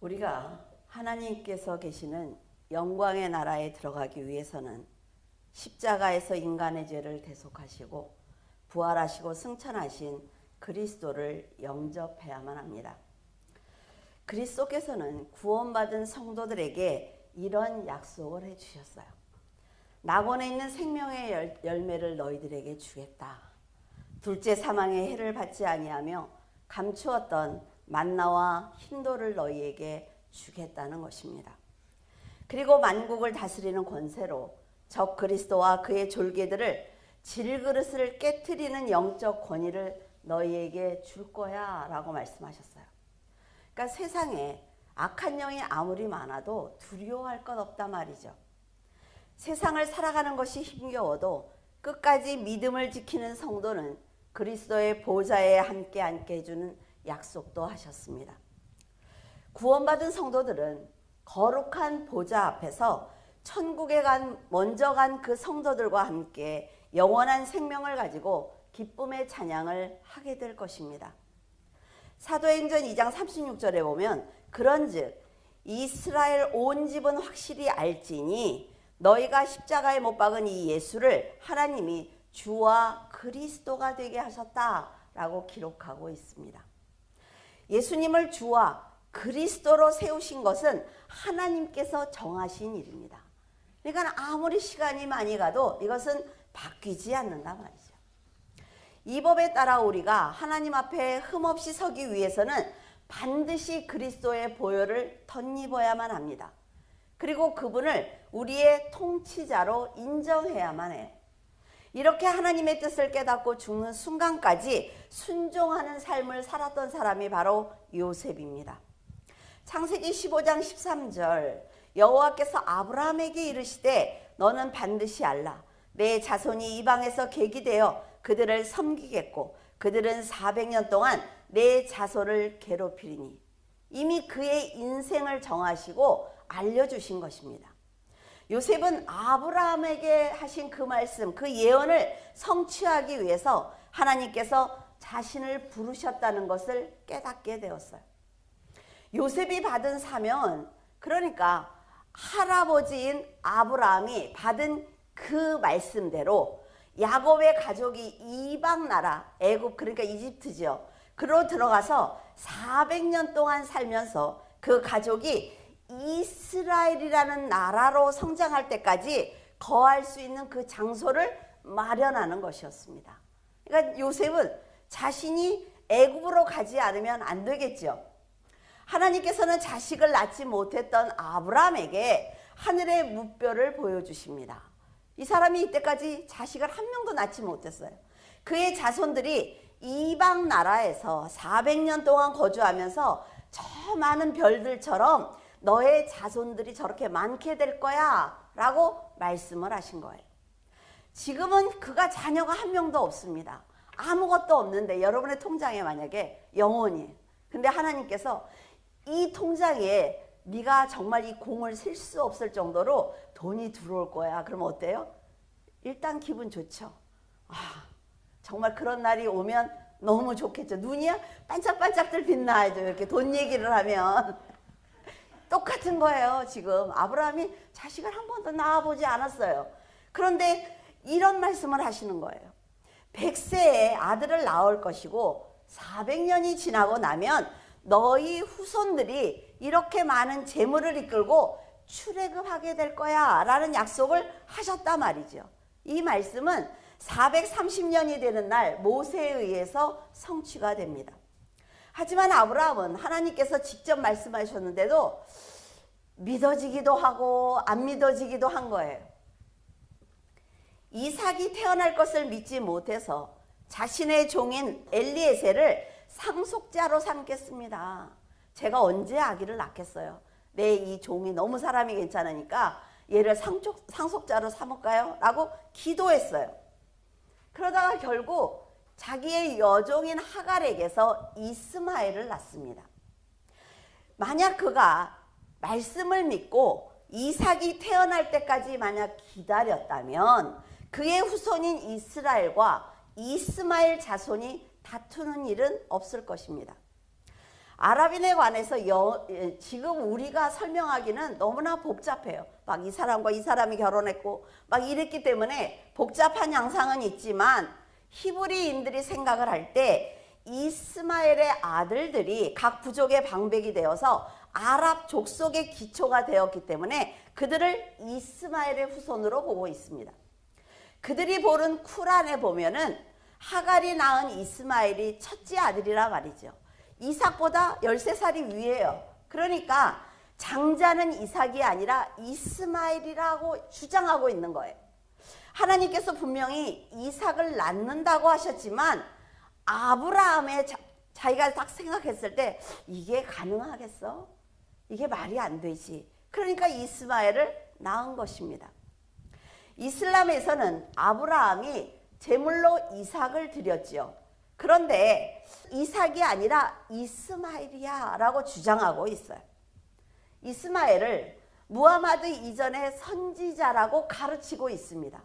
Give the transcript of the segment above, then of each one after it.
우리가 하나님께서 계시는 영광의 나라에 들어가기 위해서는 십자가에서 인간의 죄를 대속하시고 부활하시고 승천하신 그리스도를 영접해야만 합니다. 그리스도께서는 구원받은 성도들에게 이런 약속을 해주셨어요. 낙원에 있는 생명의 열매를 너희들에게 주겠다. 둘째 사망의 해를 받지 아니하며 감추었던 만나와 흰돌을 너희에게 주겠다는 것입니다. 그리고 만국을 다스리는 권세로 적 그리스도와 그의 졸개들을 질그릇을 깨트리는 영적 권위를 너희에게 줄 거야 라고 말씀하셨어요. 그러니까 세상에 악한 영이 아무리 많아도 두려워할 것 없단 말이죠. 세상을 살아가는 것이 힘겨워도 끝까지 믿음을 지키는 성도는 그리스도의 보좌에 함께 앉게 해주는 약속도 하셨습니다. 구원받은 성도들은 거룩한 보좌 앞에서 천국에 먼저 간 그 성도들과 함께 영원한 생명을 가지고 기쁨의 찬양을 하게 될 것입니다. 사도행전 2장 36절에 보면 그런즉 이스라엘 온 집은 확실히 알지니 너희가 십자가에 못 박은 이 예수를 하나님이 주와 그리스도가 되게 하셨다라고 기록하고 있습니다. 예수님을 주와 그리스도로 세우신 것은 하나님께서 정하신 일입니다. 그러니까 아무리 시간이 많이 가도 이것은 바뀌지 않는단 말이죠. 이 법에 따라 우리가 하나님 앞에 흠없이 서기 위해서는 반드시 그리스도의 보혈을 덧입어야만 합니다. 그리고 그분을 우리의 통치자로 인정해야만 해요. 이렇게 하나님의 뜻을 깨닫고 죽는 순간까지 순종하는 삶을 살았던 사람이 바로 요셉입니다. 창세기 15장 13절 여호와께서 아브라함에게 이르시되 너는 반드시 알라 내 자손이 이방에서 객이 되어 그들을 섬기겠고 그들은 400년 동안 내 자손을 괴롭히리니 이미 그의 인생을 정하시고 알려주신 것입니다. 요셉은 아브라함에게 하신 그 말씀, 그 예언을 성취하기 위해서 하나님께서 자신을 부르셨다는 것을 깨닫게 되었어요. 요셉이 받은 사명, 그러니까 할아버지인 아브라함이 받은 그 말씀대로 야곱의 가족이 이방 나라, 애굽 그러니까 이집트죠. 그로 들어가서 400년 동안 살면서 그 가족이 이스라엘이라는 나라로 성장할 때까지 거할 수 있는 그 장소를 마련하는 것이었습니다. 그러니까 요셉은 자신이 애굽으로 가지 않으면 안 되겠죠. 하나님께서는 자식을 낳지 못했던 아브라함에게 하늘의 무뼈를 보여주십니다. 이 사람이 이때까지 자식을 한 명도 낳지 못했어요. 그의 자손들이 이방 나라에서 400년 동안 거주하면서 저 많은 별들처럼 너의 자손들이 저렇게 많게 될 거야 라고 말씀을 하신 거예요. 지금은 그가 자녀가 한 명도 없습니다. 아무것도 없는데 여러분의 통장에 만약에 영원히 근데 하나님께서 이 통장에 네가 정말 이 공을 셀 수 없을 정도로 돈이 들어올 거야. 그러면 어때요? 일단 기분 좋죠. 정말 그런 날이 오면 너무 좋겠죠. 눈이 반짝반짝들 빛나야죠. 이렇게 돈 얘기를 하면. 똑같은 거예요. 지금 아브라함이 자식을 한 번도 낳아보지 않았어요. 그런데 이런 말씀을 하시는 거예요. 100세에 아들을 낳을 것이고 400년이 지나고 나면 너희 후손들이 이렇게 많은 재물을 이끌고 출애굽하게 될 거야 라는 약속을 하셨단 말이죠. 이 말씀은 430년이 되는 날 모세에 의해서 성취가 됩니다. 하지만 아브라함은 하나님께서 직접 말씀하셨는데도 믿어지기도 하고 안 믿어지기도 한 거예요. 이삭이 태어날 것을 믿지 못해서 자신의 종인 엘리에셀을 상속자로 삼겠습니다. 제가 언제 아기를 낳겠어요? 내 이 종이 너무 사람이 괜찮으니까 얘를 상속자로 삼을까요? 라고 기도했어요. 그러다가 결국 자기의 여종인 하갈에게서 이스마엘을 낳습니다. 만약 그가 말씀을 믿고 이삭이 태어날 때까지 만약 기다렸다면 그의 후손인 이스라엘과 이스마엘 자손이 다투는 일은 없을 것입니다. 아랍인에 관해서 지금 우리가 설명하기는 너무나 복잡해요. 막 이 사람과 이 사람이 결혼했고 막 이랬기 때문에 복잡한 양상은 있지만 히브리인들이 생각을 할 때 이스마엘의 아들들이 각 부족의 방백이 되어서 아랍 족속의 기초가 되었기 때문에 그들을 이스마엘의 후손으로 보고 있습니다. 그들이 보는 쿠란에 보면은 하갈이 낳은 이스마엘이 첫째 아들이라 말이죠. 이삭보다 13살이 위에요. 그러니까 장자는 이삭이 아니라 이스마엘이라고 주장하고 있는 거예요. 하나님께서 분명히 이삭을 낳는다고 하셨지만 아브라함의 자기가 딱 생각했을 때 이게 가능하겠어? 이게 말이 안 되지. 그러니까 이스마엘을 낳은 것입니다. 이슬람에서는 아브라함이 제물로 이삭을 드렸지요. 그런데 이삭이 아니라 이스마엘이야 라고 주장하고 있어요. 이스마엘을 무하마드 이전의 선지자라고 가르치고 있습니다.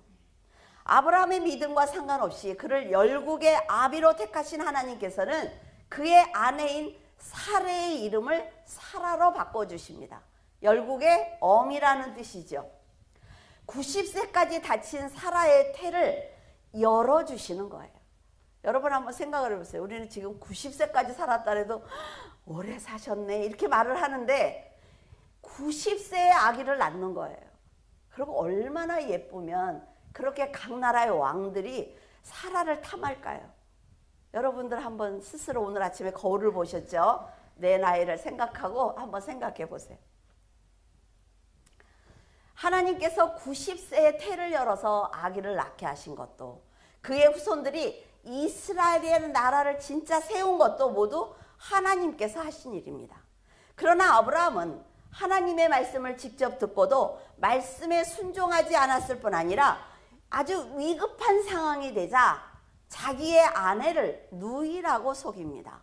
아브라함의 믿음과 상관없이 그를 열국의 아비로 택하신 하나님께서는 그의 아내인 사레의 이름을 사라로 바꿔주십니다. 열국의 어미라는 뜻이죠. 90세까지 다친 사라의 태를 열어주시는 거예요. 여러분 한번 생각을 해보세요. 우리는 지금 90세까지 살았다 해도 오래 사셨네 이렇게 말을 하는데 90세의 아기를 낳는 거예요. 그리고 얼마나 예쁘면 그렇게 각 나라의 왕들이 사라를 탐할까요? 여러분들 한번 스스로 오늘 아침에 거울을 보셨죠? 내 나이를 생각하고 한번 생각해 보세요. 하나님께서 90세의 태를 열어서 아기를 낳게 하신 것도 그의 후손들이 이스라엘의 나라를 진짜 세운 것도 모두 하나님께서 하신 일입니다. 그러나 아브라함은 하나님의 말씀을 직접 듣고도 말씀에 순종하지 않았을 뿐 아니라 아주 위급한 상황이 되자 자기의 아내를 누이라고 속입니다.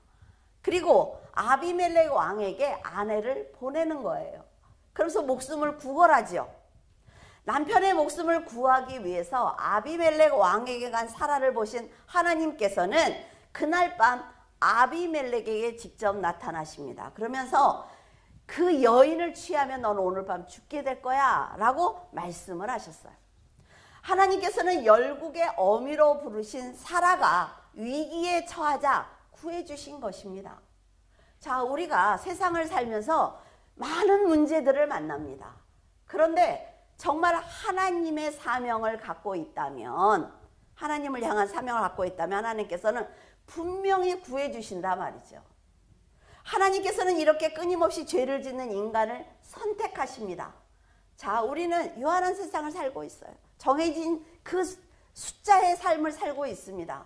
그리고 아비멜렉 왕에게 아내를 보내는 거예요. 그래서 목숨을 구걸하죠. 남편의 목숨을 구하기 위해서 아비멜렉 왕에게 간 사라를 보신 하나님께서는 그날 밤 아비멜렉에게 직접 나타나십니다. 그러면서 그 여인을 취하면 너는 오늘 밤 죽게 될 거야 라고 말씀을 하셨어요. 하나님께서는 열국의 어미로 부르신 사라가 위기에 처하자 구해주신 것입니다. 자, 우리가 세상을 살면서 많은 문제들을 만납니다. 그런데 정말 하나님의 사명을 갖고 있다면, 하나님을 향한 사명을 갖고 있다면 하나님께서는 분명히 구해주신다 말이죠. 하나님께서는 이렇게 끊임없이 죄를 짓는 인간을 선택하십니다. 자, 우리는 유한한 세상을 살고 있어요. 정해진 그 숫자의 삶을 살고 있습니다.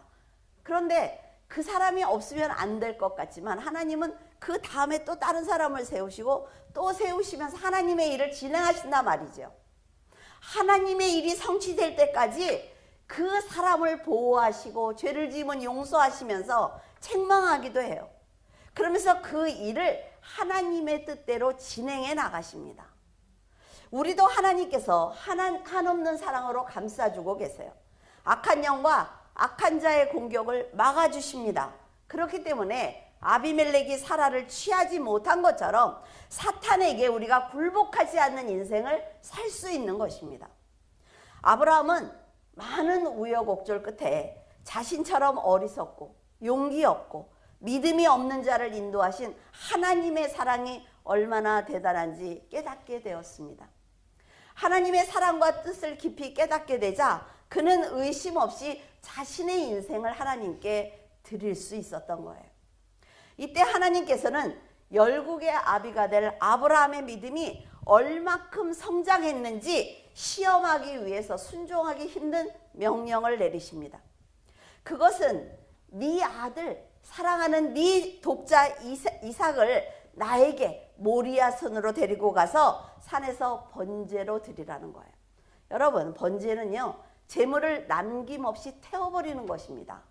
그런데 그 사람이 없으면 안 될 것 같지만 하나님은 그 다음에 또 다른 사람을 세우시고 또 세우시면서 하나님의 일을 진행하신단 말이죠. 하나님의 일이 성취될 때까지 그 사람을 보호하시고 죄를 지으면 용서하시면서 책망하기도 해요. 그러면서 그 일을 하나님의 뜻대로 진행해 나가십니다. 우리도 하나님께서 한없는 사랑으로 감싸주고 계세요. 악한 영과 악한 자의 공격을 막아주십니다. 그렇기 때문에 아비멜렉이 사라를 취하지 못한 것처럼 사탄에게 우리가 굴복하지 않는 인생을 살 수 있는 것입니다. 아브라함은 많은 우여곡절 끝에 자신처럼 어리석고 용기 없고 믿음이 없는 자를 인도하신 하나님의 사랑이 얼마나 대단한지 깨닫게 되었습니다. 하나님의 사랑과 뜻을 깊이 깨닫게 되자 그는 의심 없이 자신의 인생을 하나님께 드릴 수 있었던 거예요. 이때 하나님께서는 열국의 아비가 될 아브라함의 믿음이 얼마큼 성장했는지 시험하기 위해서 순종하기 힘든 명령을 내리십니다. 그것은 네 아들, 사랑하는 네 독자 이삭을 나에게 모리아 산으로 데리고 가서 산에서 번제로 드리라는 거예요. 여러분, 번제는요, 재물을 남김없이 태워버리는 것입니다.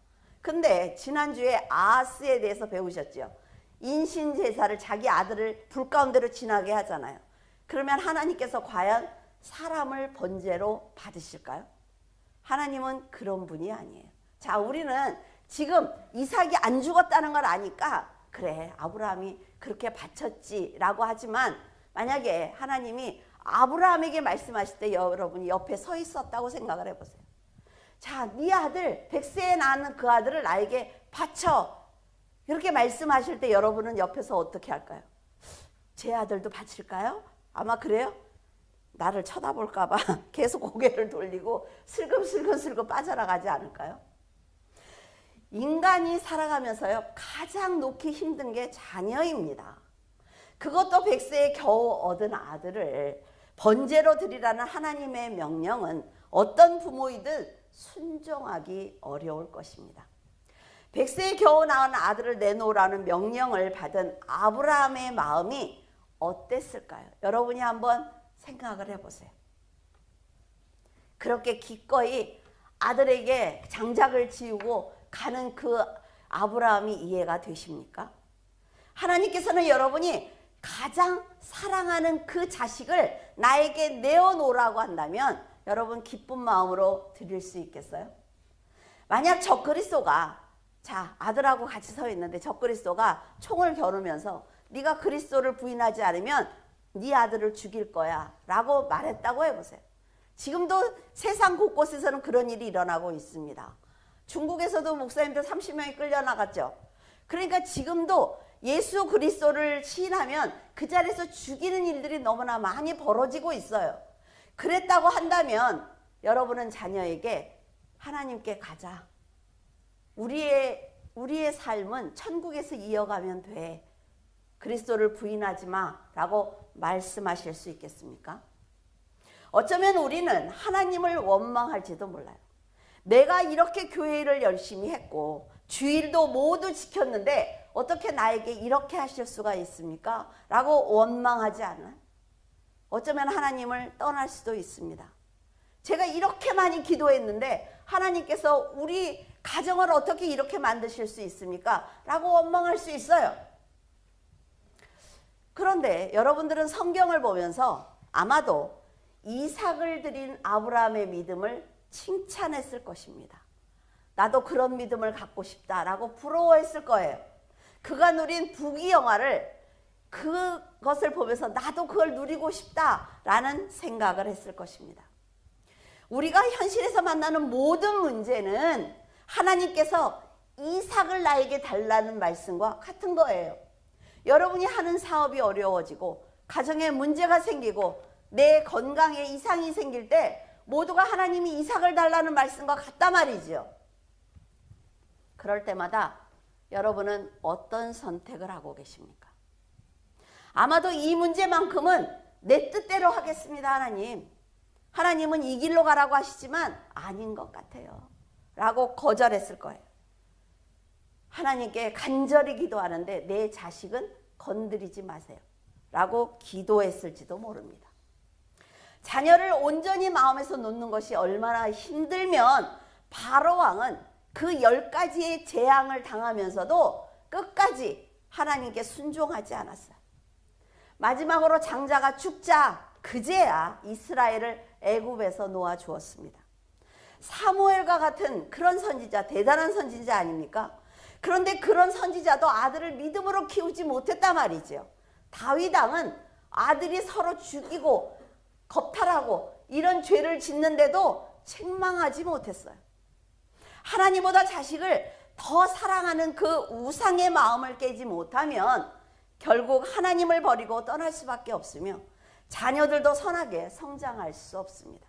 근데 지난주에 아하스에 대해서 배우셨죠? 인신제사를 자기 아들을 불 가운데로 지나게 하잖아요. 그러면 하나님께서 과연 사람을 번제로 받으실까요? 하나님은 그런 분이 아니에요. 자, 우리는 지금 이삭이 안 죽었다는 걸 아니까 그래 아브라함이 그렇게 바쳤지라고 하지만 만약에 하나님이 아브라함에게 말씀하실 때 여러분이 옆에 서 있었다고 생각을 해보세요. 자, 네 아들 100세에 낳는 그 아들을 나에게 바쳐 이렇게 말씀하실 때 여러분은 옆에서 어떻게 할까요? 제 아들도 바칠까요? 아마 그래요? 나를 쳐다볼까 봐 계속 고개를 돌리고 슬금슬금 빠져나가지 않을까요? 인간이 살아가면서요 가장 놓기 힘든 게 자녀입니다. 그것도 100세에 겨우 얻은 아들을 번제로 드리라는 하나님의 명령은 어떤 부모이든 순종하기 어려울 것입니다. 100세에 겨우 낳은 아들을 내놓으라는 명령을 받은 아브라함의 마음이 어땠을까요? 여러분이 한번 생각을 해보세요. 그렇게 기꺼이 아들에게 장작을 지우고 가는 그 아브라함이 이해가 되십니까? 하나님께서는 여러분이 가장 사랑하는 그 자식을 나에게 내어놓으라고 한다면 여러분 기쁜 마음으로 드릴 수 있겠어요? 만약 적그리스도가 자 아들하고 같이 서 있는데 적그리스도가 총을 겨누면서 네가 그리스도를 부인하지 않으면 네 아들을 죽일 거야 라고 말했다고 해보세요. 지금도 세상 곳곳에서는 그런 일이 일어나고 있습니다. 중국에서도 목사님들 30명이 끌려나갔죠. 그러니까 지금도 예수 그리스도를 시인하면 그 자리에서 죽이는 일들이 너무나 많이 벌어지고 있어요. 그랬다고 한다면 여러분은 자녀에게 하나님께 가자. 우리의 삶은 천국에서 이어가면 돼. 그리스도를 부인하지 마 라고 말씀하실 수 있겠습니까? 어쩌면 우리는 하나님을 원망할지도 몰라요. 내가 이렇게 교회를 열심히 했고 주일도 모두 지켰는데 어떻게 나에게 이렇게 하실 수가 있습니까? 라고 원망하지 않아요? 어쩌면 하나님을 떠날 수도 있습니다. 제가 이렇게 많이 기도했는데 하나님께서 우리 가정을 어떻게 이렇게 만드실 수 있습니까? 라고 원망할 수 있어요. 그런데 여러분들은 성경을 보면서 아마도 이삭을 드린 아브라함의 믿음을 칭찬했을 것입니다. 나도 그런 믿음을 갖고 싶다라고 부러워했을 거예요. 그가 누린 부귀영화를 그것을 보면서 나도 그걸 누리고 싶다라는 생각을 했을 것입니다. 우리가 현실에서 만나는 모든 문제는 하나님께서 이삭을 나에게 달라는 말씀과 같은 거예요. 여러분이 하는 사업이 어려워지고 가정에 문제가 생기고 내 건강에 이상이 생길 때 모두가 하나님이 이삭을 달라는 말씀과 같단 말이죠. 그럴 때마다 여러분은 어떤 선택을 하고 계십니까? 아마도 이 문제만큼은 내 뜻대로 하겠습니다, 하나님. 하나님은 이 길로 가라고 하시지만 아닌 것 같아요. 라고 거절했을 거예요. 하나님께 간절히 기도하는데 내 자식은 건드리지 마세요. 라고 기도했을지도 모릅니다. 자녀를 온전히 마음에서 놓는 것이 얼마나 힘들면 바로왕은 그 10가지의 재앙을 당하면서도 끝까지 하나님께 순종하지 않았어요. 마지막으로 장자가 죽자 그제야 이스라엘을 애굽에서 놓아주었습니다. 사무엘과 같은 그런 선지자, 대단한 선지자 아닙니까? 그런데 그런 선지자도 아들을 믿음으로 키우지 못했단 말이죠. 다윗 왕은 아들이 서로 죽이고 겁탈하고 이런 죄를 짓는데도 책망하지 못했어요. 하나님보다 자식을 더 사랑하는 그 우상의 마음을 깨지 못하면 결국 하나님을 버리고 떠날 수밖에 없으며 자녀들도 선하게 성장할 수 없습니다.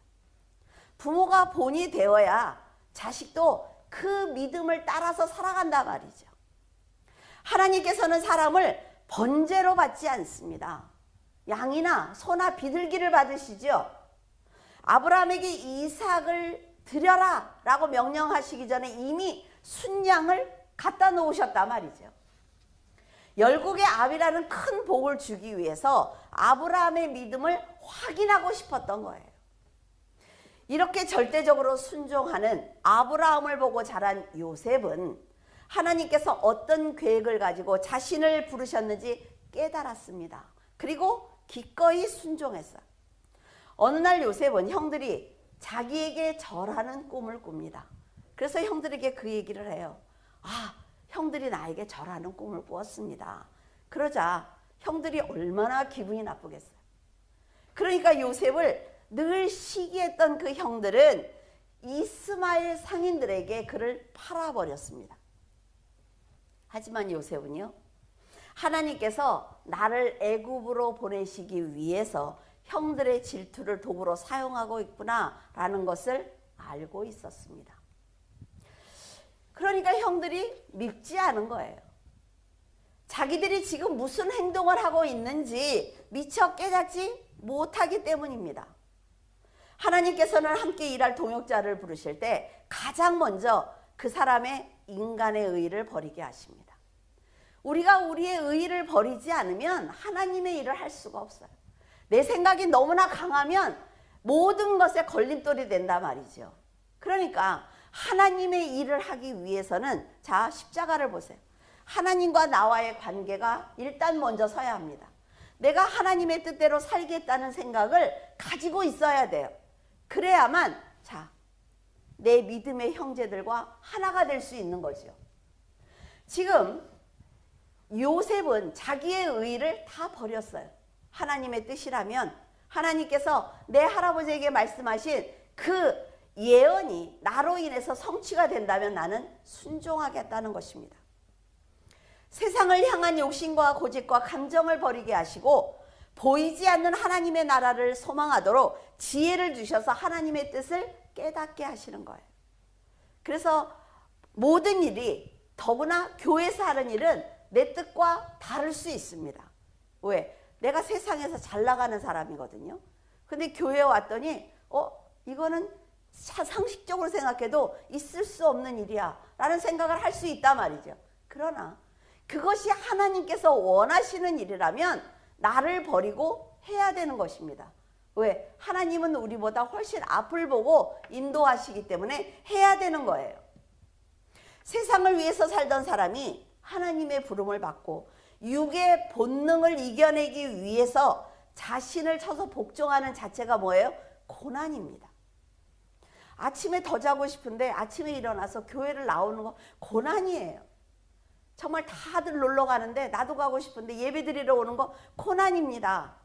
부모가 본이 되어야 자식도 그 믿음을 따라서 살아간다 말이죠. 하나님께서는 사람을 번제로 받지 않습니다. 양이나 소나 비둘기를 받으시죠. 아브라함에게 이삭을 드려라 라고 명령하시기 전에 이미 순양을 갖다 놓으셨단 말이죠. 열국의 아비라는 큰 복을 주기 위해서 아브라함의 믿음을 확인하고 싶었던 거예요. 이렇게 절대적으로 순종하는 아브라함을 보고 자란 요셉은 하나님께서 어떤 계획을 가지고 자신을 부르셨는지 깨달았습니다. 그리고 기꺼이 순종했어요. 어느 날 요셉은 형들이 자기에게 절하는 꿈을 꿉니다. 그래서 형들에게 그 얘기를 해요. 아, 형들이 나에게 절하는 꿈을 꾸었습니다. 그러자 형들이 얼마나 기분이 나쁘겠어요. 그러니까 요셉을 늘 시기했던 그 형들은 이스마엘 상인들에게 그를 팔아버렸습니다. 하지만 요셉은요, 하나님께서 나를 애굽으로 보내시기 위해서 형들의 질투를 도구로 사용하고 있구나라는 것을 알고 있었습니다. 그러니까 형들이 믿지 않은 거예요. 자기들이 지금 무슨 행동을 하고 있는지 미처 깨닫지 못하기 때문입니다. 하나님께서는 함께 일할 동역자를 부르실 때 가장 먼저 그 사람의 인간의 의의를 버리게 하십니다. 우리가 우리의 의의를 버리지 않으면 하나님의 일을 할 수가 없어요. 내 생각이 너무나 강하면 모든 것에 걸림돌이 된단 말이죠. 그러니까 하나님의 일을 하기 위해서는 자, 십자가를 보세요. 하나님과 나와의 관계가 일단 먼저 서야 합니다. 내가 하나님의 뜻대로 살겠다는 생각을 가지고 있어야 돼요. 그래야만 자, 내 믿음의 형제들과 하나가 될 수 있는 거죠. 지금 요셉은 자기의 의의를 다 버렸어요. 하나님의 뜻이라면 하나님께서 내 할아버지에게 말씀하신 그 예언이 나로 인해서 성취가 된다면 나는 순종하겠다는 것입니다. 세상을 향한 욕심과 고집과 감정을 버리게 하시고 보이지 않는 하나님의 나라를 소망하도록 지혜를 주셔서 하나님의 뜻을 깨닫게 하시는 거예요. 그래서 모든 일이, 더구나 교회에서 하는 일은 내 뜻과 다를 수 있습니다. 왜? 내가 세상에서 잘 나가는 사람이거든요. 근데 교회에 왔더니 이거는 상식적으로 생각해도 있을 수 없는 일이야 라는 생각을 할 수 있단 말이죠. 그러나 그것이 하나님께서 원하시는 일이라면 나를 버리고 해야 되는 것입니다. 왜? 하나님은 우리보다 훨씬 앞을 보고 인도하시기 때문에 해야 되는 거예요. 세상을 위해서 살던 사람이 하나님의 부름을 받고 육의 본능을 이겨내기 위해서 자신을 쳐서 복종하는 자체가 뭐예요? 고난입니다. 아침에 더 자고 싶은데 아침에 일어나서 교회를 나오는 거 고난이에요. 정말 다들 놀러 가는데 나도 가고 싶은데 예배 드리러 오는 거 고난입니다.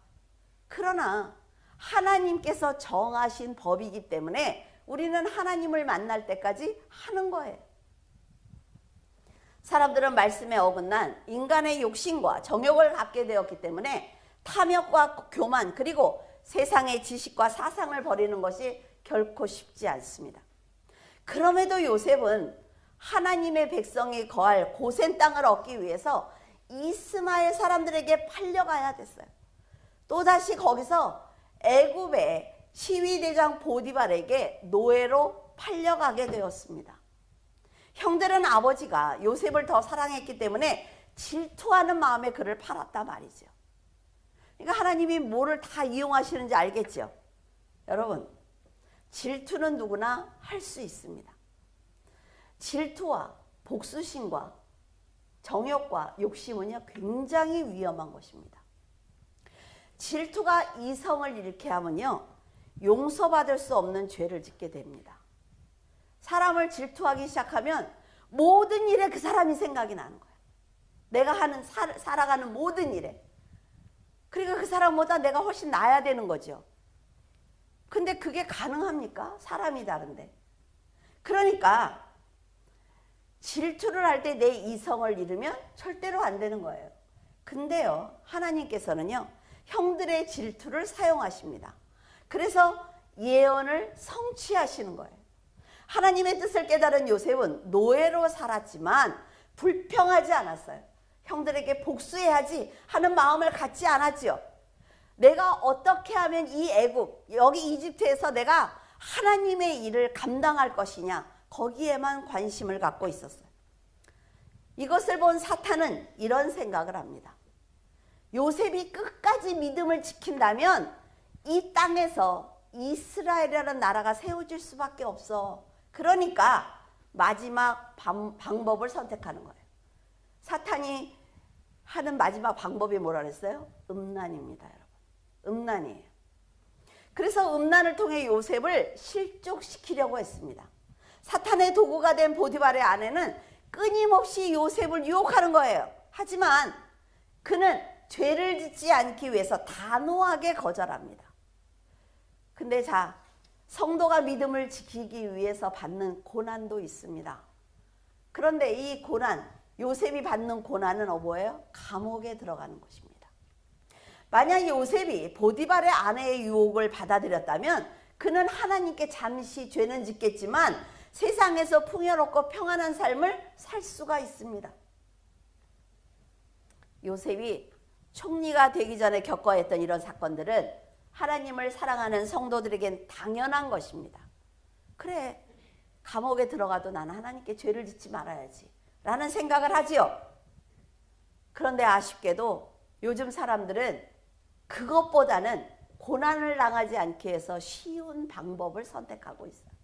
그러나 하나님께서 정하신 법이기 때문에 우리는 하나님을 만날 때까지 하는 거예요. 사람들은 말씀에 어긋난 인간의 욕심과 정욕을 갖게 되었기 때문에 탐욕과 교만 그리고 세상의 지식과 사상을 버리는 것이 결코 쉽지 않습니다. 그럼에도 요셉은 하나님의 백성이 거할 고센 땅을 얻기 위해서 이스마엘 사람들에게 팔려가야 됐어요. 또다시 거기서 애굽의 시위대장 보디발에게 노예로 팔려가게 되었습니다. 형들은 아버지가 요셉을 더 사랑했기 때문에 질투하는 마음에 그를 팔았단 말이죠. 그러니까 하나님이 뭐를 다 이용하시는지 알겠죠? 여러분, 질투는 누구나 할 수 있습니다. 질투와 복수심과 정욕과 욕심은요, 굉장히 위험한 것입니다. 질투가 이성을 잃게 하면요, 용서받을 수 없는 죄를 짓게 됩니다. 사람을 질투하기 시작하면 모든 일에 그 사람이 생각이 나는 거예요. 내가 살아가는 모든 일에. 그러니까 그 사람보다 내가 훨씬 나아야 되는 거죠. 근데 그게 가능합니까? 사람이 다른데. 그러니까 질투를 할 때 내 이성을 잃으면 절대로 안 되는 거예요. 근데요, 하나님께서는요, 형들의 질투를 사용하십니다. 그래서 예언을 성취하시는 거예요. 하나님의 뜻을 깨달은 요셉은 노예로 살았지만 불평하지 않았어요. 형들에게 복수해야지 하는 마음을 갖지 않았죠. 내가 어떻게 하면 이 애굽, 여기 이집트에서 내가 하나님의 일을 감당할 것이냐, 거기에만 관심을 갖고 있었어요. 이것을 본 사탄은 이런 생각을 합니다. 요셉이 끝까지 믿음을 지킨다면 이 땅에서 이스라엘이라는 나라가 세워질 수밖에 없어. 그러니까 마지막 방법을 선택하는 거예요. 사탄이 하는 마지막 방법이 뭐라 그랬어요? 음란입니다, 여러분. 음란이에요. 그래서 음란을 통해 요셉을 실족시키려고 했습니다. 사탄의 도구가 된 보디발의 아내는 끊임없이 요셉을 유혹하는 거예요. 하지만 그는 죄를 짓지 않기 위해서 단호하게 거절합니다. 근데 자, 성도가 믿음을 지키기 위해서 받는 고난도 있습니다. 그런데 이 고난, 요셉이 받는 고난은 뭐예요? 감옥에 들어가는 것입니다. 만약 요셉이 보디발의 아내의 유혹을 받아들였다면 그는 하나님께 잠시 죄는 짓겠지만 세상에서 풍요롭고 평안한 삶을 살 수가 있습니다. 요셉이 총리가 되기 전에 겪어야 했던 이런 사건들은 하나님을 사랑하는 성도들에겐 당연한 것입니다. 그래, 감옥에 들어가도 나는 하나님께 죄를 짓지 말아야지 라는 생각을 하지요. 그런데 아쉽게도 요즘 사람들은 그것보다는 고난을 당하지 않기 위해서 쉬운 방법을 선택하고 있어요.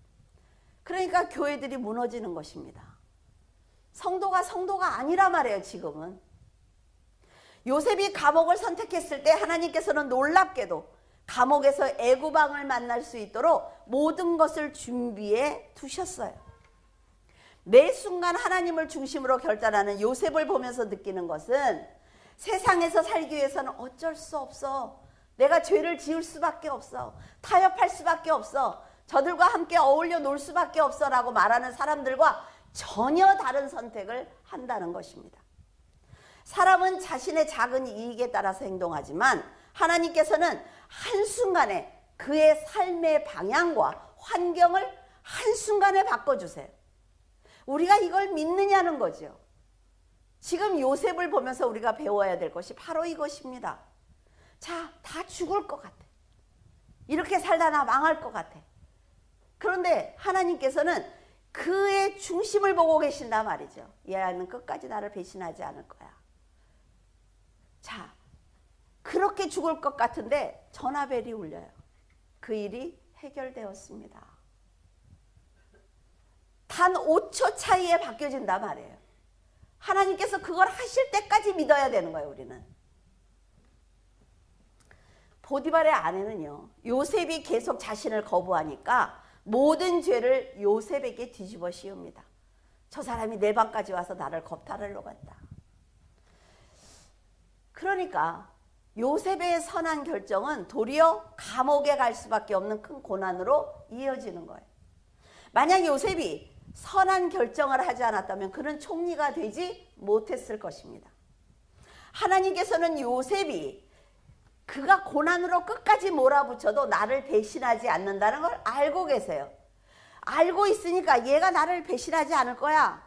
그러니까 교회들이 무너지는 것입니다. 성도가 아니라 말이에요. 지금은 요셉이 감옥을 선택했을 때 하나님께서는 놀랍게도 감옥에서 애구방을 만날 수 있도록 모든 것을 준비해 두셨어요. 매 순간 하나님을 중심으로 결단하는 요셉을 보면서 느끼는 것은 세상에서 살기 위해서는 어쩔 수 없어. 내가 죄를 지을 수밖에 없어. 타협할 수밖에 없어. 저들과 함께 어울려 놀 수밖에 없어 라고 말하는 사람들과 전혀 다른 선택을 한다는 것입니다. 사람은 자신의 작은 이익에 따라서 행동하지만 하나님께서는 한순간에 그의 삶의 방향과 환경을 한순간에 바꿔주세요. 우리가 이걸 믿느냐는 거죠. 지금 요셉을 보면서 우리가 배워야 될 것이 바로 이것입니다. 자, 다 죽을 것 같아. 이렇게 살다 나 망할 것 같아. 그런데 하나님께서는 그의 중심을 보고 계신단 말이죠. 얘는 끝까지 나를 배신하지 않을 거야. 자, 그렇게 죽을 것 같은데 전화벨이 울려요. 그 일이 해결되었습니다. 단 5초 차이에 바뀌어진단 말이에요. 하나님께서 그걸 하실 때까지 믿어야 되는 거예요. 우리는. 보디발의 아내는요, 요셉이 계속 자신을 거부하니까 모든 죄를 요셉에게 뒤집어 씌웁니다. 저 사람이 내 방까지 와서 나를 겁탈하려고 한다. 그러니까 요셉의 선한 결정은 도리어 감옥에 갈 수밖에 없는 큰 고난으로 이어지는 거예요. 만약 요셉이 선한 결정을 하지 않았다면 그는 총리가 되지 못했을 것입니다. 하나님께서는 요셉이 그가 고난으로 끝까지 몰아붙여도 나를 배신하지 않는다는 걸 알고 계세요. 알고 있으니까 얘가 나를 배신하지 않을 거야.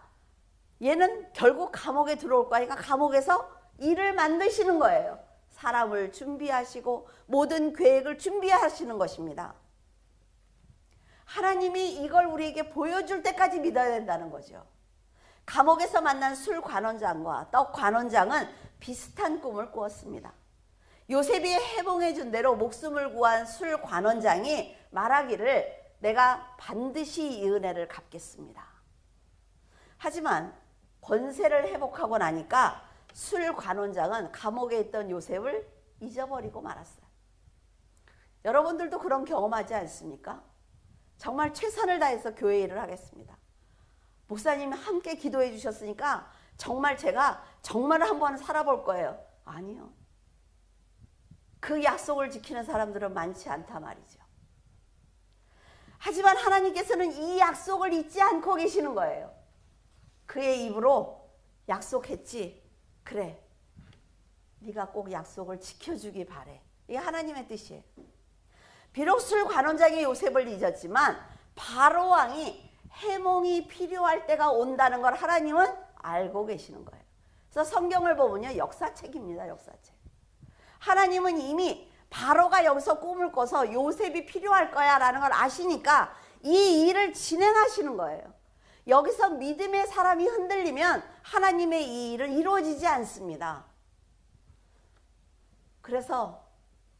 얘는 결국 감옥에 들어올 거니까 감옥에서 일을 만드시는 거예요. 사람을 준비하시고 모든 계획을 준비하시는 것입니다. 하나님이 이걸 우리에게 보여줄 때까지 믿어야 된다는 거죠. 감옥에서 만난 술 관원장과 떡 관원장은 비슷한 꿈을 꾸었습니다. 요셉이 해봉해 준 대로 목숨을 구한 술 관원장이 말하기를 내가 반드시 이 은혜를 갚겠습니다. 하지만 권세를 회복하고 나니까 술 관원장은 감옥에 있던 요셉을 잊어버리고 말았어요. 여러분들도 그런 경험하지 않습니까? 정말 최선을 다해서 교회 일을 하겠습니다. 목사님이 함께 기도해 주셨으니까 정말 제가 정말 한번 살아볼 거예요. 아니요. 그 약속을 지키는 사람들은 많지 않단 말이죠. 하지만 하나님께서는 이 약속을 잊지 않고 계시는 거예요. 그의 입으로 약속했지. 그래, 네가 꼭 약속을 지켜주기 바래. 이게 하나님의 뜻이에요. 비록 술 관원장이 요셉을 잊었지만 바로 왕이 해몽이 필요할 때가 온다는 걸 하나님은 알고 계시는 거예요. 그래서 성경을 보면요, 역사책입니다. 역사책. 하나님은 이미 바로가 여기서 꿈을 꿔서 요셉이 필요할 거야 라는 걸 아시니까 이 일을 진행하시는 거예요. 여기서 믿음의 사람이 흔들리면 하나님의 이 일은 이루어지지 않습니다. 그래서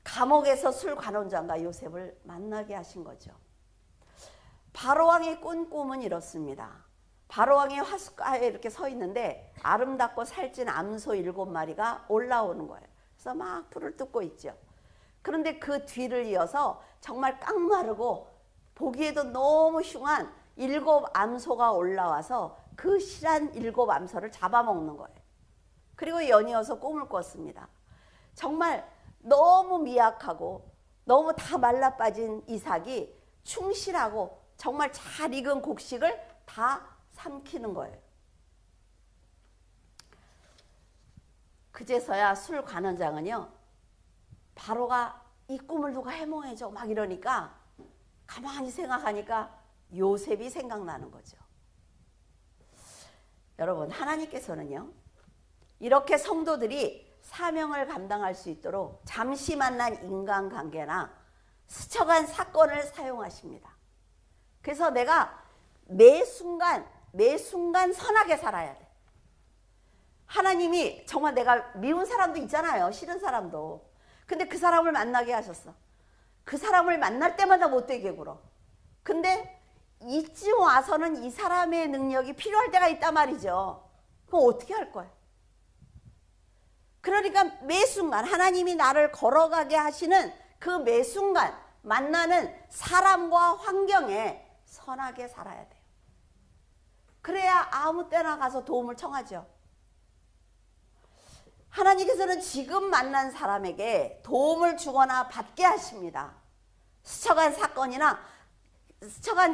감옥에서 술 관원장과 요셉을 만나게 하신 거죠. 바로왕이 꾼 꿈은 이렇습니다. 바로왕이 화숫가에 이렇게 서 있는데 아름답고 살찐 암소 7마리가 올라오는 거예요. 그래서 막 풀을 뜯고 있죠. 그런데 그 뒤를 이어서 정말 깡마르고 보기에도 너무 흉한 7 암소가 올라와서 그 실한 7 암소를 잡아먹는 거예요. 그리고 연이어서 꿈을 꿨습니다. 정말 너무 미약하고 너무 다 말라빠진 이삭이 충실하고 정말 잘 익은 곡식을 다 삼키는 거예요. 그제서야 술 관원장은요, 바로가 이 꿈을 누가 해몽해줘 막 이러니까 가만히 생각하니까 요셉이 생각나는 거죠. 여러분, 하나님께서는요, 이렇게 성도들이 사명을 감당할 수 있도록 잠시 만난 인간관계나 스쳐간 사건을 사용하십니다. 그래서 내가 매 순간 선하게 살아야 돼. 하나님이 정말 내가 미운 사람도 있잖아요. 싫은 사람도. 근데 그 사람을 만나게 하셨어. 그 사람을 만날 때마다 못되게 굴어. 근데 이쯤 와서는 이 사람의 능력이 필요할 때가 있단 말이죠. 그럼 어떻게 할 거야? 그러니까 매 순간 하나님이 나를 걸어가게 하시는 그 매 순간 만나는 사람과 환경에 선하게 살아야 돼요. 그래야 아무 때나 가서 도움을 청하죠. 하나님께서는 지금 만난 사람에게 도움을 주거나 받게 하십니다. 스쳐간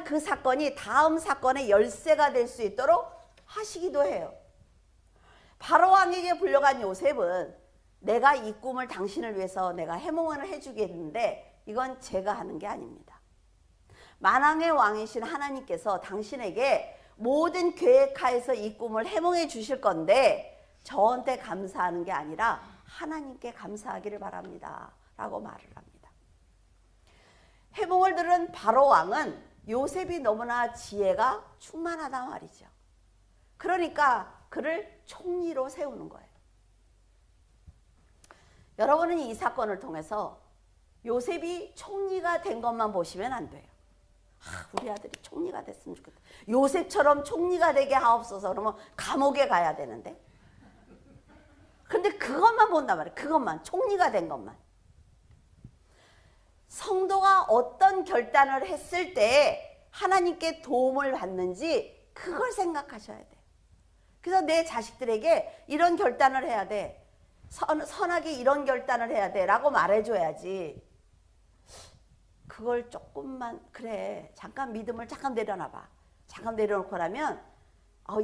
그 사건이 다음 사건의 열쇠가 될 수 있도록 하시기도 해요. 바로 왕에게 불려간 요셉은 내가 이 꿈을 당신을 위해서 내가 해몽을 해주겠는데 이건 제가 하는 게 아닙니다. 만왕의 왕이신 하나님께서 당신에게 모든 계획하에서 이 꿈을 해몽해 주실 건데 저한테 감사하는 게 아니라 하나님께 감사하기를 바랍니다 라고 말을 합니다. 해몽을 들은 바로 왕은 요셉이 너무나 지혜가 충만하단 말이죠. 그러니까 그를 총리로 세우는 거예요. 여러분은 이 사건을 통해서 요셉이 총리가 된 것만 보시면 안 돼요. 우리 아들이 총리가 됐으면 좋겠다. 요셉처럼 총리가 되게 하옵소서. 그러면 감옥에 가야 되는데. 근데 그것만 본단 말이에요. 그것만. 총리가 된 것만. 성도가 어떤 결단을 했을 때 하나님께 도움을 받는지 그걸 생각하셔야 돼요. 그래서 내 자식들에게 이런 결단을 해야 돼. 선하게 이런 결단을 해야 돼 라고 말해줘야지. 그걸 조금만 그래 잠깐 믿음을 잠깐 내려놔봐. 잠깐 내려놓고 나면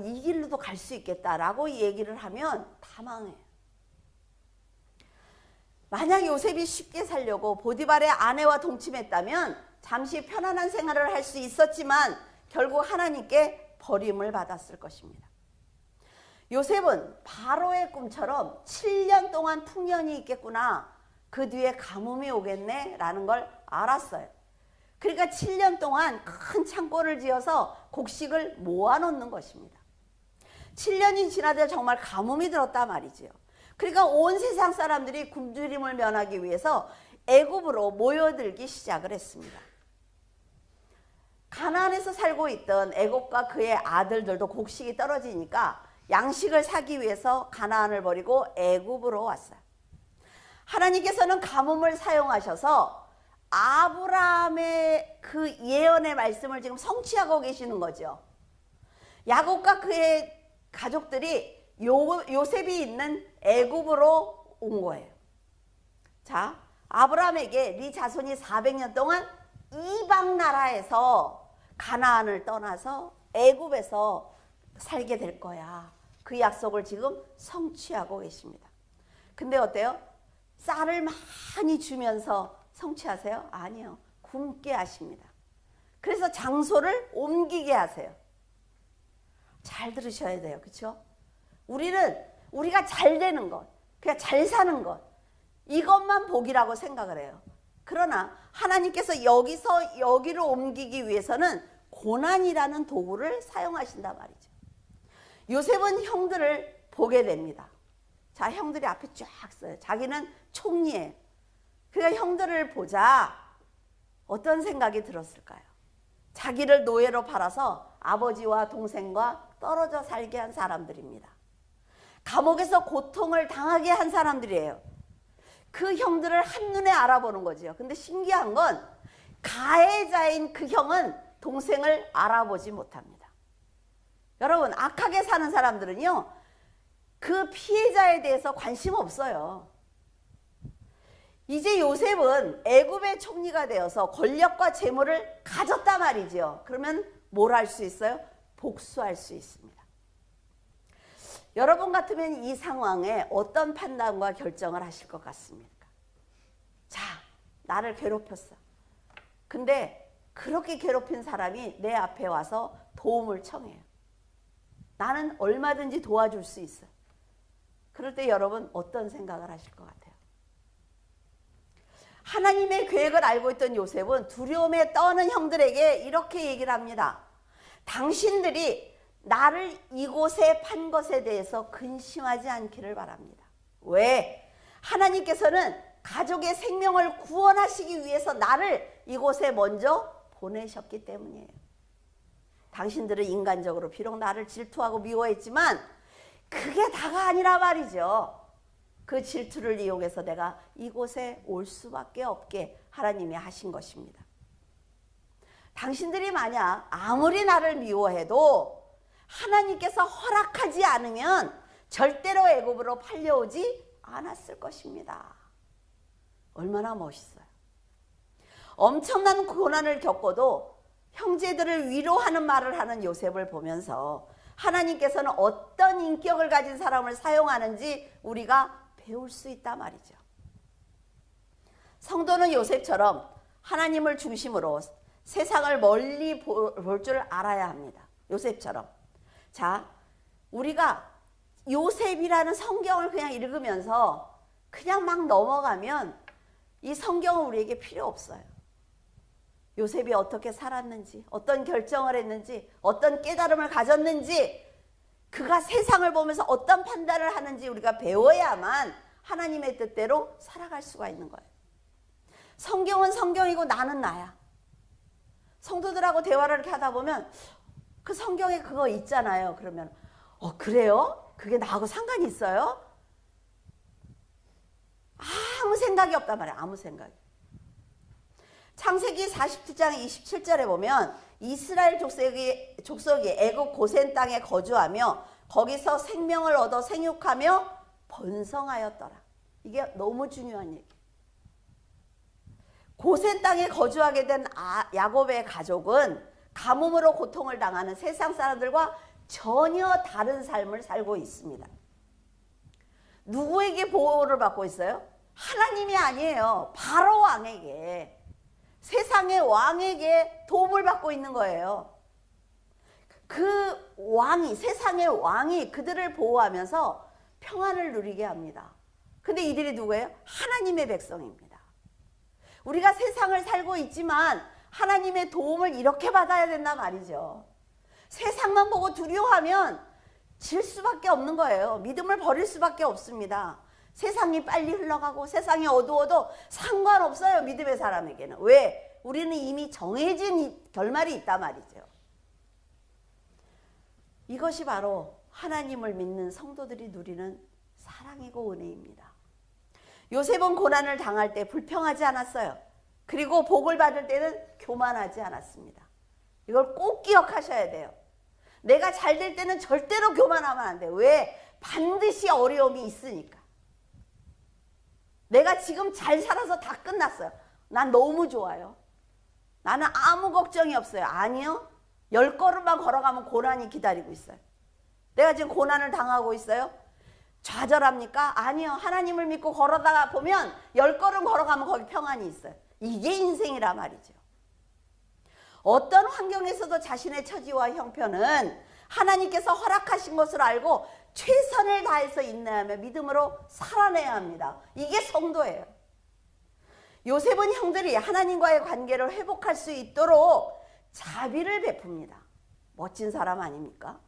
이 길로도 갈 수 있겠다라고 얘기를 하면 다 망해요. 만약 요셉이 쉽게 살려고 보디발의 아내와 동침했다면 잠시 편안한 생활을 할 수 있었지만 결국 하나님께 버림을 받았을 것입니다. 요셉은 바로의 꿈처럼 7년 동안 풍년이 있겠구나. 그 뒤에 가뭄이 오겠네 라는 걸 알았어요. 그러니까 7년 동안 큰 창고를 지어서 곡식을 모아놓는 것입니다. 7년이 지나자 정말 가뭄이 들었단 말이지요. 그러니까 온 세상 사람들이 굶주림을 면하기 위해서 애굽으로 모여들기 시작을 했습니다. 가나안에서 살고 있던 애굽과 그의 아들들도 곡식이 떨어지니까 양식을 사기 위해서 가나안을 버리고 애굽으로 왔어요. 하나님께서는 가뭄을 사용하셔서 아브라함의 그 예언의 말씀을 지금 성취하고 계시는 거죠. 야곱과 그의 가족들이 요셉이 있는 애굽으로 온 거예요. 자, 아브라함에게 네 자손이 400년 동안 이방 나라에서 가나안을 떠나서 애굽에서 살게 될 거야. 그 약속을 지금 성취하고 계십니다. 근데 어때요? 쌀을 많이 주면서 성취하세요? 아니요. 굶게 하십니다. 그래서 장소를 옮기게 하세요. 잘 들으셔야 돼요. 그렇죠? 우리가 잘 되는 것, 그냥 잘 사는 것, 이것만 복이라고 생각을 해요. 그러나 하나님께서 여기서 여기로 옮기기 위해서는 고난이라는 도구를 사용하신단 말이죠. 요셉은 형들을 보게 됩니다. 자, 형들이 앞에 쫙 서요. 자기는 총리예요. 그러니까 형들을 보자 어떤 생각이 들었을까요? 자기를 노예로 팔아서 아버지와 동생과 떨어져 살게 한 사람들입니다. 감옥에서 고통을 당하게 한 사람들이에요. 그 형들을 한눈에 알아보는 거죠. 근데 신기한 건 가해자인 그 형은 동생을 알아보지 못합니다. 여러분, 악하게 사는 사람들은요, 그 피해자에 대해서 관심 없어요. 이제 요셉은 애굽의 총리가 되어서 권력과 재물을 가졌단 말이죠. 그러면 뭘 할 수 있어요? 복수할 수 있습니다. 여러분 같으면 이 상황에 어떤 판단과 결정을 하실 것 같습니까? 자, 나를 괴롭혔어. 근데 그렇게 괴롭힌 사람이 내 앞에 와서 도움을 청해요. 나는 얼마든지 도와줄 수 있어. 그럴 때 여러분 어떤 생각을 하실 것 같아요? 하나님의 계획을 알고 있던 요셉은 두려움에 떠는 형들에게 이렇게 얘기를 합니다. 당신들이 나를 이곳에 판 것에 대해서 근심하지 않기를 바랍니다. 왜? 하나님께서는 가족의 생명을 구원하시기 위해서 나를 이곳에 먼저 보내셨기 때문이에요. 당신들은 인간적으로 비록 나를 질투하고 미워했지만 그게 다가 아니라 말이죠. 그 질투를 이용해서 내가 이곳에 올 수밖에 없게 하나님이 하신 것입니다. 당신들이 만약 아무리 나를 미워해도 하나님께서 허락하지 않으면 절대로 애굽으로 팔려오지 않았을 것입니다. 얼마나 멋있어요. 엄청난 고난을 겪고도 형제들을 위로하는 말을 하는 요셉을 보면서 하나님께서는 어떤 인격을 가진 사람을 사용하는지 우리가 배울 수 있다 말이죠. 성도는 요셉처럼 하나님을 중심으로 세상을 멀리 볼 줄 알아야 합니다. 요셉처럼. 자, 우리가 요셉이라는 성경을 그냥 읽으면서 그냥 막 넘어가면 이 성경은 우리에게 필요 없어요. 요셉이 어떻게 살았는지, 어떤 결정을 했는지, 어떤 깨달음을 가졌는지, 그가 세상을 보면서 어떤 판단을 하는지 우리가 배워야만 하나님의 뜻대로 살아갈 수가 있는 거예요. 성경은 성경이고 나는 나야. 성도들하고 대화를 이렇게 하다 보면 그 성경에 그거 있잖아요. 그러면 그래요? 그게 나하고 상관이 있어요? 아무 생각이 없단 말이에요. 아무 생각이. 창세기 47장 27절에 보면 이스라엘 족속이 애굽 고센 땅에 거주하며 거기서 생명을 얻어 생육하며 번성하였더라. 이게 너무 중요한 얘기. 고센 땅에 거주하게 된 야곱의 가족은 가뭄으로 고통을 당하는 세상 사람들과 전혀 다른 삶을 살고 있습니다. 누구에게 보호를 받고 있어요? 하나님이 아니에요. 바로 왕에게. 세상의 왕에게 도움을 받고 있는 거예요. 그 왕이, 세상의 왕이 그들을 보호하면서 평안을 누리게 합니다. 근데 이들이 누구예요? 하나님의 백성입니다. 우리가 세상을 살고 있지만 하나님의 도움을 이렇게 받아야 된다 말이죠. 세상만 보고 두려워하면 질 수밖에 없는 거예요. 믿음을 버릴 수밖에 없습니다. 세상이 빨리 흘러가고 세상이 어두워도 상관없어요. 믿음의 사람에게는. 왜? 우리는 이미 정해진 결말이 있단 말이죠. 이것이 바로 하나님을 믿는 성도들이 누리는 사랑이고 은혜입니다. 요셉은 고난을 당할 때 불평하지 않았어요. 그리고 복을 받을 때는 교만하지 않았습니다. 이걸 꼭 기억하셔야 돼요. 내가 잘 될 때는 절대로 교만하면 안 돼요. 왜? 반드시 어려움이 있으니까. 내가 지금 잘 살아서 다 끝났어요. 난 너무 좋아요. 나는 아무 걱정이 없어요. 아니요. 10걸음만 걸어가면 고난이 기다리고 있어요. 내가 지금 고난을 당하고 있어요. 좌절합니까? 아니요. 하나님을 믿고 걸어다가 보면 10걸음 걸어가면 거기 평안이 있어요. 이게 인생이라 말이죠. 어떤 환경에서도 자신의 처지와 형편은 하나님께서 허락하신 것을 알고 최선을 다해서 인내하며 믿음으로 살아내야 합니다. 이게 성도예요. 요셉은 형들이 하나님과의 관계를 회복할 수 있도록 자비를 베풉니다. 멋진 사람 아닙니까?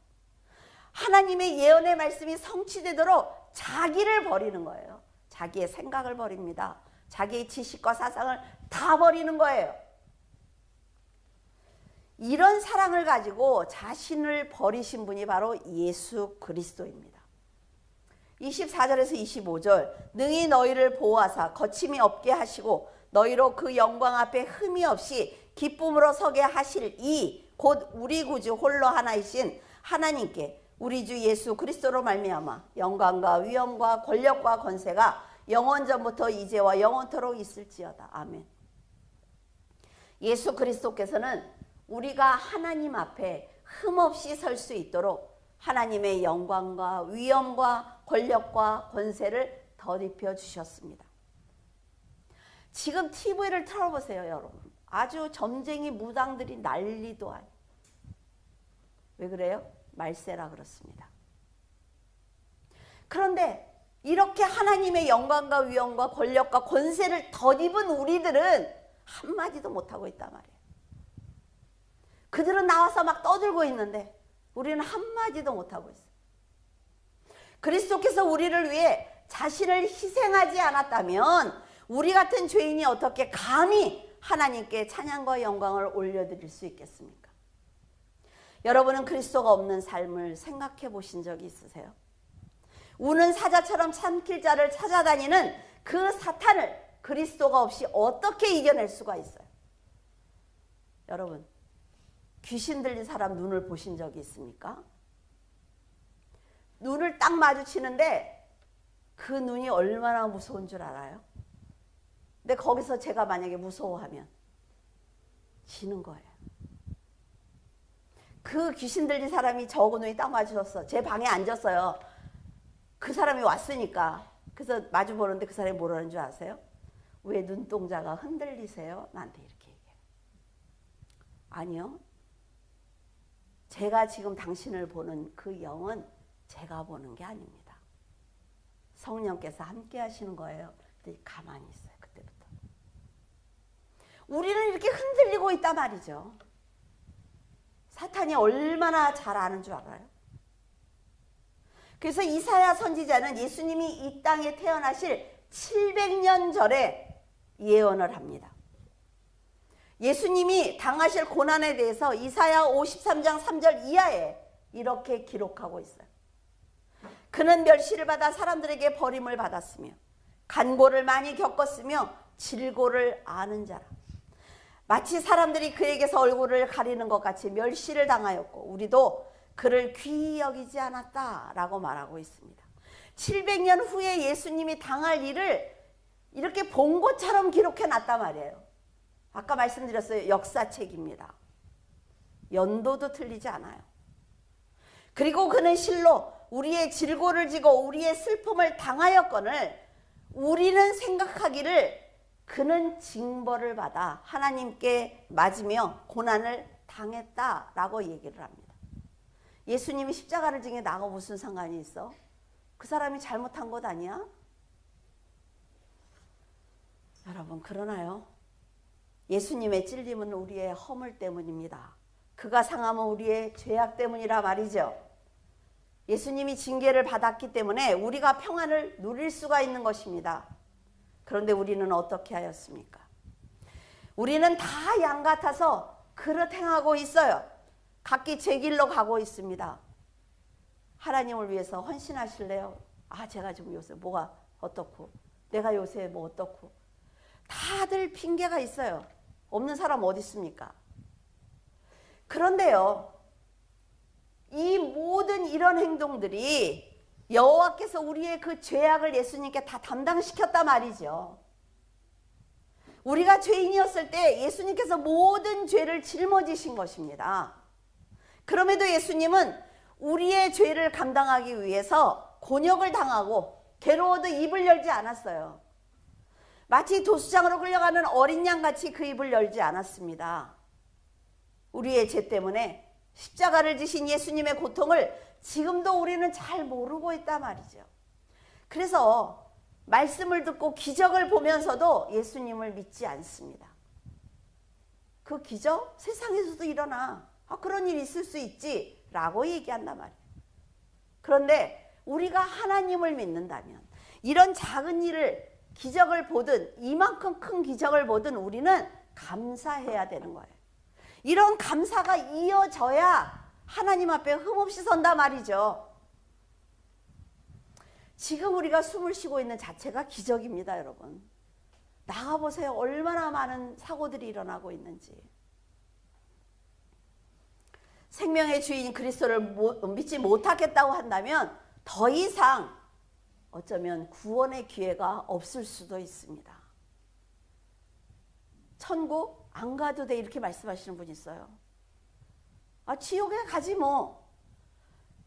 하나님의 예언의 말씀이 성취되도록 자기를 버리는 거예요. 자기의 생각을 버립니다. 자기의 지식과 사상을 다 버리는 거예요. 이런 사랑을 가지고 자신을 버리신 분이 바로 예수 그리스도입니다. 24절에서 25절 능히 너희를 보호하사 거침이 없게 하시고 너희로 그 영광 앞에 흠이 없이 기쁨으로 서게 하실 이 곧 우리 구주 홀로 하나이신 하나님께 우리 주 예수 그리스도로 말미암아 영광과 위엄과 권력과 권세가 영원전부터 이제와 영원토록 있을지어다. 아멘. 예수 그리스도께서는 우리가 하나님 앞에 흠없이 설 수 있도록 하나님의 영광과 위엄과 권력과 권세를 덧입혀 주셨습니다. 지금 TV를 틀어보세요, 여러분. 아주 점쟁이 무당들이 난리도 아니에요. 왜 그래요? 말세라 그렇습니다. 그런데 이렇게 하나님의 영광과 위엄과 권력과 권세를 덧입은 우리들은 한마디도 못하고 있단 말이에요. 그들은 나와서 막 떠들고 있는데 우리는 한마디도 못하고 있어요. 그리스도께서 우리를 위해 자신을 희생하지 않았다면 우리 같은 죄인이 어떻게 감히 하나님께 찬양과 영광을 올려드릴 수 있겠습니까? 여러분은 그리스도가 없는 삶을 생각해 보신 적이 있으세요? 우는 사자처럼 삼킬 자를 찾아다니는 그 사탄을 그리스도가 없이 어떻게 이겨낼 수가 있어요? 여러분, 귀신 들린 사람 눈을 보신 적이 있습니까? 눈을 딱 마주치는데 그 눈이 얼마나 무서운 줄 알아요? 근데 거기서 제가 만약에 무서워하면 지는 거예요. 그 귀신 들린 사람이 저하고 눈이 딱 마주쳤어. 제 방에 앉았어요. 그 사람이 왔으니까. 그래서 마주 보는데 그 사람이 뭐라는 줄 아세요? 왜 눈동자가 흔들리세요? 나한테 이렇게 얘기해요. 아니요. 제가 지금 당신을 보는 그 영은 제가 보는 게 아닙니다. 성령께서 함께 하시는 거예요. 근데 가만히 있어요. 그때부터. 우리는 이렇게 흔들리고 있단 말이죠. 사탄이 얼마나 잘 아는 줄 알아요? 그래서 이사야 선지자는 예수님이 이 땅에 태어나실 700년 전에 예언을 합니다. 예수님이 당하실 고난에 대해서 이사야 53장 3절 이하에 이렇게 기록하고 있어요. 그는 멸시를 받아 사람들에게 버림을 받았으며 간고를 많이 겪었으며 질고를 아는 자라. 마치 사람들이 그에게서 얼굴을 가리는 것 같이 멸시를 당하였고 우리도 그를 귀히 여기지 않았다라고 말하고 있습니다. 700년 후에 예수님이 당할 일을 이렇게 본 것처럼 기록해 놨단 말이에요. 아까 말씀드렸어요. 역사책입니다. 연도도 틀리지 않아요. 그리고 그는 실로 우리의 질고를 지고 우리의 슬픔을 당하였거늘 우리는 생각하기를 그는 징벌을 받아 하나님께 맞으며 고난을 당했다라고 얘기를 합니다. 예수님이 십자가를 지게 나하고 무슨 상관이 있어? 그 사람이 잘못한 것 아니야? 여러분, 그러나요? 예수님의 찔림은 우리의 허물 때문입니다. 그가 상함은 우리의 죄악 때문이라 말이죠. 예수님이 징계를 받았기 때문에 우리가 평안을 누릴 수가 있는 것입니다. 그런데 우리는 어떻게 하였습니까? 우리는 다 양 같아서 그릇 행하고 있어요. 각기 제 길로 가고 있습니다. 하나님을 위해서 헌신하실래요? 아, 제가 지금 요새 뭐가 어떻고, 내가 요새 뭐 어떻고. 다들 핑계가 있어요. 없는 사람 어디 있습니까? 그런데요, 이 모든 이런 행동들이 여호와께서 우리의 그 죄악을 예수님께 다 담당시켰단 말이죠. 우리가 죄인이었을 때 예수님께서 모든 죄를 짊어지신 것입니다. 그럼에도 예수님은 우리의 죄를 감당하기 위해서 곤욕을 당하고 괴로워도 입을 열지 않았어요. 마치 도수장으로 끌려가는 어린 양같이 그 입을 열지 않았습니다. 우리의 죄 때문에 십자가를 지신 예수님의 고통을 지금도 우리는 잘 모르고 있단 말이죠. 그래서 말씀을 듣고 기적을 보면서도 예수님을 믿지 않습니다. 그 기적? 세상에서도 일어나. 그런 일이 있을 수 있지 라고 얘기한단 말이에요. 그런데 우리가 하나님을 믿는다면 이런 작은 일을 기적을 보든 이만큼 큰 기적을 보든 우리는 감사해야 되는 거예요. 이런 감사가 이어져야 하나님 앞에 흠없이 선다 말이죠. 지금 우리가 숨을 쉬고 있는 자체가 기적입니다, 여러분. 나가보세요. 얼마나 많은 사고들이 일어나고 있는지. 생명의 주인 그리스도를 믿지 못하겠다고 한다면 더 이상 어쩌면 구원의 기회가 없을 수도 있습니다. 천국 안 가도 돼 이렇게 말씀하시는 분이 있어요. 아, 지옥에 가지 뭐.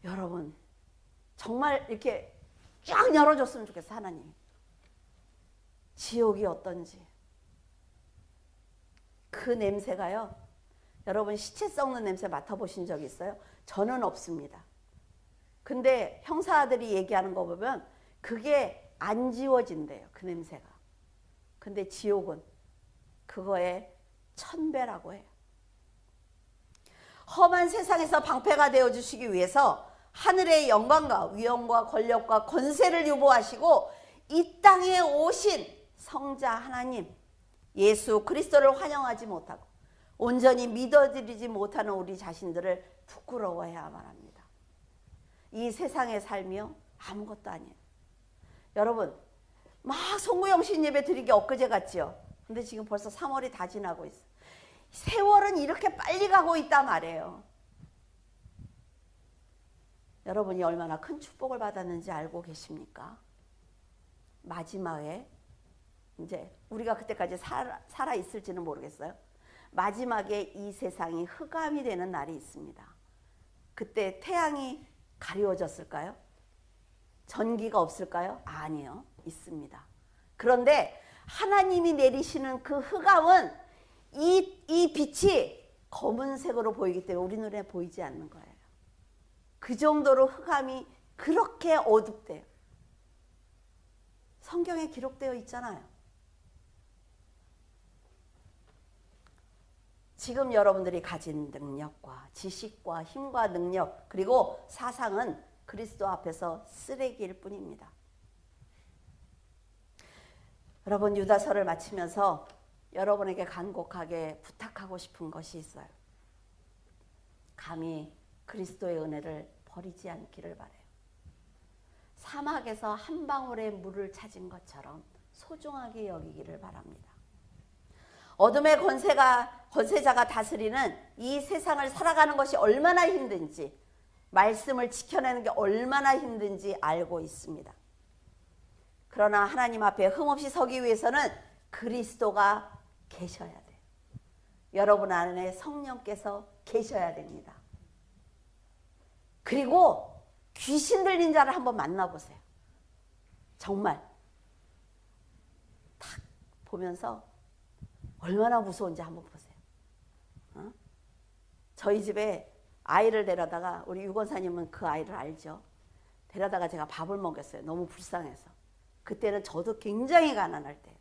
여러분 정말 이렇게 쫙 열어줬으면 좋겠어 하나님이. 지옥이 어떤지. 그 냄새가요. 여러분 시체 썩는 냄새 맡아보신 적 있어요? 저는 없습니다. 근데 형사들이 얘기하는 거 보면 그게 안 지워진대요. 그 냄새가. 근데 지옥은 그거의 1000배라고 해요. 험한 세상에서 방패가 되어주시기 위해서 하늘의 영광과 위엄과 권력과 권세를 유보하시고 이 땅에 오신 성자 하나님 예수 그리스도를 환영하지 못하고 온전히 믿어드리지 못하는 우리 자신들을 부끄러워해야만 합니다. 이 세상의 삶이요 아무것도 아니에요. 여러분 막 송구영신 예배 드린 게 엊그제 같지요. 근데 지금 벌써 3월이 다 지나고 있어요. 세월은 이렇게 빨리 가고 있단 말이에요. 여러분이 얼마나 큰 축복을 받았는지 알고 계십니까? 마지막에 이제 우리가 그때까지 살아 있을지는 모르겠어요. 마지막에 이 세상이 흑암이 되는 날이 있습니다. 그때 태양이 가리워졌을까요? 전기가 없을까요? 아니요. 있습니다. 그런데 하나님이 내리시는 그 흑암은 이 빛이 검은색으로 보이기 때문에 우리 눈에 보이지 않는 거예요. 그 정도로 흑암이 그렇게 어둡대요. 성경에 기록되어 있잖아요. 지금 여러분들이 가진 능력과 지식과 힘과 능력 그리고 사상은 그리스도 앞에서 쓰레기일 뿐입니다. 여러분 유다서를 마치면서 여러분에게 간곡하게 부탁하고 싶은 것이 있어요. 감히 그리스도의 은혜를 버리지 않기를 바라요. 사막에서 한 방울의 물을 찾은 것처럼 소중하게 여기기를 바랍니다. 어둠의 권세자가 다스리는 이 세상을 살아가는 것이 얼마나 힘든지 말씀을 지켜내는 게 얼마나 힘든지 알고 있습니다. 그러나 하나님 앞에 흠없이 서기 위해서는 그리스도가 계셔야 돼요. 여러분 안에 성령께서 계셔야 됩니다. 그리고 귀신 들린 자를 한번 만나보세요. 정말 탁 보면서 얼마나 무서운지 한번 보세요. 저희 집에 아이를 데려다가 우리 유권사님은 그 아이를 알죠. 데려다가 제가 밥을 먹였어요. 너무 불쌍해서. 그때는 저도 굉장히 가난할 때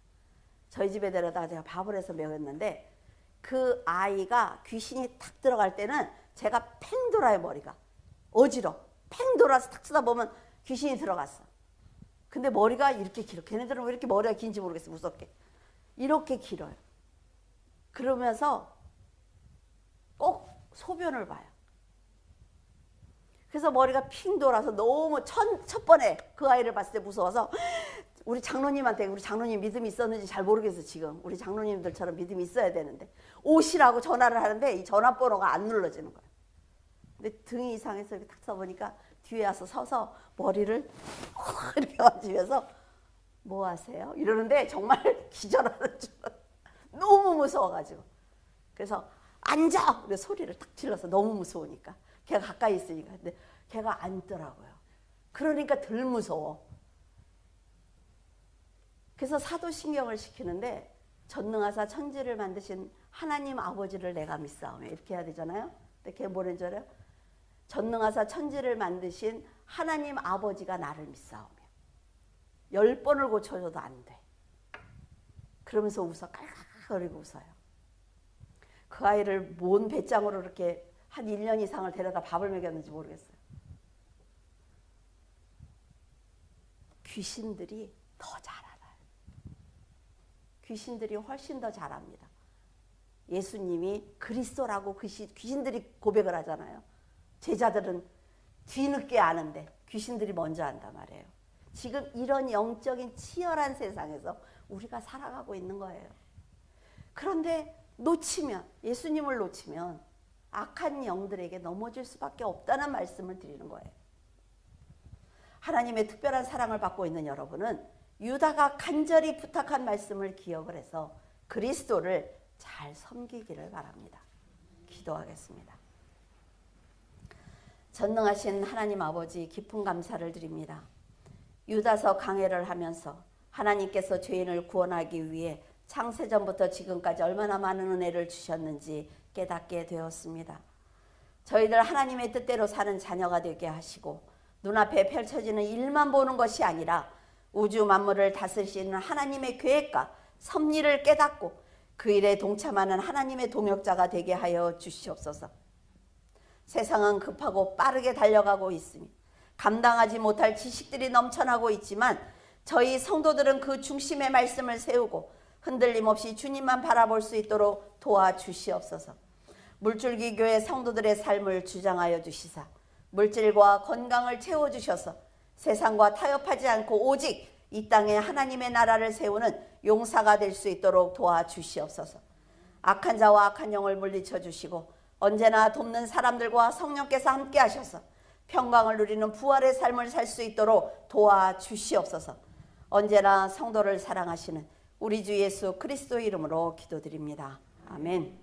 저희 집에 데려다가 제가 밥을 해서 먹였는데 그 아이가 귀신이 탁 들어갈 때는 제가 팽 돌아요. 머리가 어지러 팽 돌아서 탁 쳐다보면 귀신이 들어갔어. 근데 머리가 이렇게 길어. 걔네들은 왜 이렇게 머리가 긴지 모르겠어. 무섭게 이렇게 길어요. 그러면서 꼭 소변을 봐요. 그래서 머리가 핑 돌아서 너무 첫 번에 그 아이를 봤을 때 무서워서 우리 장로님한테 우리 장로님 믿음이 있었는지 잘 모르겠어. 지금 우리 장로님들처럼 믿음이 있어야 되는데 오시라고 전화를 하는데 이 전화번호가 안 눌러지는 거예요. 근데 등이 이상해서 이렇게 탁 서보니까 뒤에 와서 서서 머리를 이렇게 만지면서 뭐 하세요? 이러는데 정말 기절하는 줄 너무 무서워가지고 그래서 앉아! 그래서 소리를 탁 질러서 너무 무서우니까 걔가 가까이 있으니까 근데 걔가 앉더라고요. 그러니까 덜 무서워. 그래서 사도신경을 시키는데 전능하사 천지를 만드신 하나님 아버지를 내가 믿사오며 이렇게 해야 되잖아요. 근데 걔 뭐라는 줄 알아요? 전능하사 천지를 만드신 하나님 아버지가 나를 믿사오며 10번을 고쳐줘도 안 돼. 그러면서 웃어 깔깔거리고 웃어요. 그 아이를 뭔 배짱으로 이렇게 한 1년 이상을 데려다 밥을 먹였는지 모르겠어요. 귀신들이 더 잘 알아요. 귀신들이 훨씬 더 잘합니다. 예수님이 그리스도라고 귀신들이 고백을 하잖아요. 제자들은 뒤늦게 아는데 귀신들이 먼저 안단 말이에요. 지금 이런 영적인 치열한 세상에서 우리가 살아가고 있는 거예요. 그런데 놓치면 예수님을 놓치면 악한 영들에게 넘어질 수밖에 없다는 말씀을 드리는 거예요. 하나님의 특별한 사랑을 받고 있는 여러분은 유다가 간절히 부탁한 말씀을 기억을 해서 그리스도를 잘 섬기기를 바랍니다. 기도하겠습니다. 전능하신 하나님 아버지, 깊은 감사를 드립니다. 유다서 강해를 하면서 하나님께서 죄인을 구원하기 위해 창세전부터 지금까지 얼마나 많은 은혜를 주셨는지 깨닫게 되었습니다. 저희들 하나님의 뜻대로 사는 자녀가 되게 하시고 눈앞에 펼쳐지는 일만 보는 것이 아니라 우주 만물을 다스리시는 하나님의 계획과 섭리를 깨닫고 그 일에 동참하는 하나님의 동역자가 되게 하여 주시옵소서. 세상은 급하고 빠르게 달려가고 있으니 감당하지 못할 지식들이 넘쳐나고 있지만 저희 성도들은 그 중심의 말씀을 세우고 흔들림 없이 주님만 바라볼 수 있도록 도와주시옵소서. 물줄기 교회 성도들의 삶을 주장하여 주시사 물질과 건강을 채워주셔서 세상과 타협하지 않고 오직 이 땅에 하나님의 나라를 세우는 용사가 될 수 있도록 도와주시옵소서. 악한 자와 악한 영을 물리쳐 주시고 언제나 돕는 사람들과 성령께서 함께 하셔서 평강을 누리는 부활의 삶을 살 수 있도록 도와주시옵소서. 언제나 성도를 사랑하시는 우리 주 예수 그리스도의 이름으로 기도드립니다. 아멘.